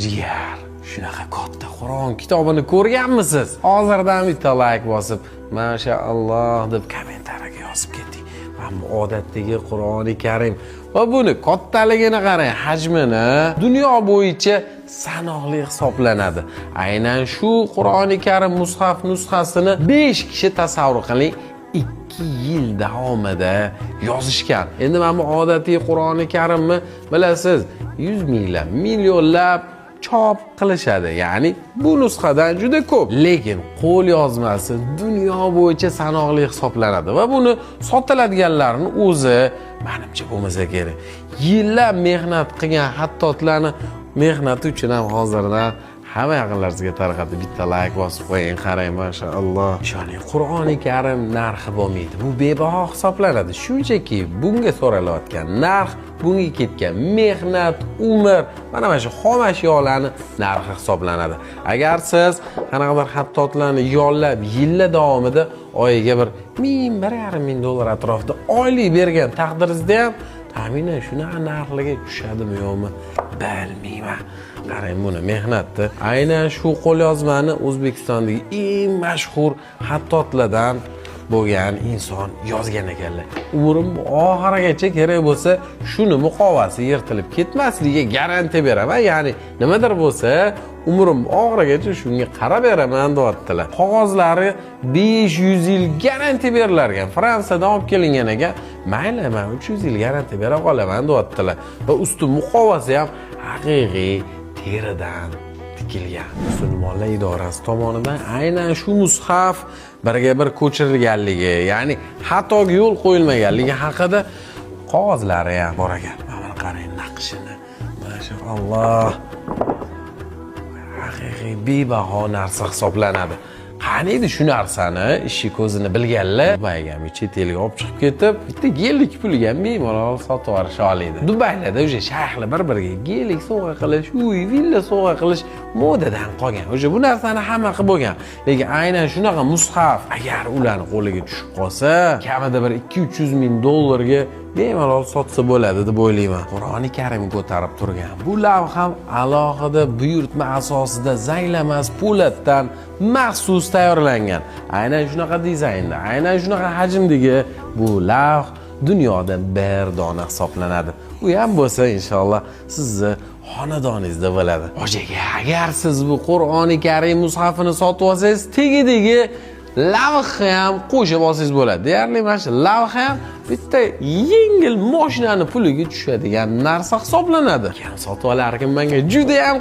Jigar, shunaqa katta Qur'on kitobini ko'rganmisiz? Hozirdan bitta like bosib, mashaalloh deb kommentariyaga yozib keting. Va bu odatdagi Qur'oni Karim va buni kattaligini qarang, hajmini dunyo bo'yicha sanoqli hisoblanadi. Aynan shu Qur'oni Karim mushaf nusxasini 5 kishi tasavvur qiling. 2 yil davomida yozishgan. Endi mana bu odatiy Qur'oni Karimni bilasiz, 100 minglab, millionlab chop qilishadi. Ya'ni bu nusxadan juda ko'p. Lekin qo'l yozmasi dunyo bo'yicha sanoqli hisoblanadi va buni sotiladiganlarning o'zi menimcha bo'lmasa kerak. Yillab mehnat qilgan hattotlarni mehnati uchun ham hozirdan hamma yaqinlaringizga tarqatib bitta like bosib qo'ying, qarang, mashaalloh. Ishoning, Qur'oni Karim narxi bo'lmaydi. Bu bebaho hisoblanadi. Shunchaki bunga so'ralayotgan narx, bunga ketgan mehnat, umr, mana shu xom ashyolarning narxi hisoblanadi. Agar siz qanaqadir hattotlarni yollab yillar davomida oyiga bir 1,5 ming dollar atrofida oylik bergan taqdiringizda ham taxminan shunaqa narxlarga tushadimi yo'qmi bilmayman. Qarang, buni mehnatni. Aynan shu qo'lyozmani O'zbekistondagi eng mashhur hattotlardan bo'lgan inson yozgan ekanlar. Umrim oxirigacha kerak bo'lsa, shuni muqovasi yirtilib ketmasligiga garantiya beraman. Ya'ni nimadir bo'lsa, umrim oxirigacha shunga qarab beraman deyaptilar. Qog'ozlari 500 yil garantiya berilar ekan. Fransiyadan olib kelingan ekan. Mayli, men 300 yil garantiya bera qolaman deyaptilar. Va usti muqovasi ham haqiqiy teridan tikilgan. Musulmonlar idorasi tomonidan aynan shu mushaf birga bir ko'chirilganligi, ya'ni xatoga yo'l qo'yilmaganligi haqida qog'ozlari ham bor ekan. Mana qarang naqshini. Mashaalloh. Haqiqiy bebaho narsa hisoblanadi. Qani edi shu narsani ishi ko'zini bilganlar Dubayga chet elga olib chiqib ketib, bitta gellik puliga bemalol sotib olish oladi. Dubaylarda o'sha shayxlar bir-biriga gellik sovg'a qilish, uy, villa sovg'a qilish modadan qolgan. O'sha bu narsani hamma qilib bo'lgan. Lekin aynan shunaqa mushaf agar ularning qo'liga tushib qolsa, kamida bir 200-300 ming dollarga bemalol sotsa bo'ladi deb o'ylayman. Qur'oni Karim ko'tarib turgan bu lavh ham alohida buyurtma asosida zanglamas po'latdan maxsus tayyorlangan. Aynan shunaqa dizaynda, aynan shunaqa hajmdagi bu lavh dunyoda bir dona hisoblanadi. U ham bo'lsa inshaalloh sizni xonadoningizda bo'ladi. O'shaga agar siz bu Qur'oni Karim mushafini sotib olsangiz, tegidagi lavh ham qo'shib olsangiz bo'ladi. Deyarli mana shu lavh ham bitta yengil mashinani puliga tushadigan narsa hisoblanadi. Kim sotib olar ekan, menga juda ham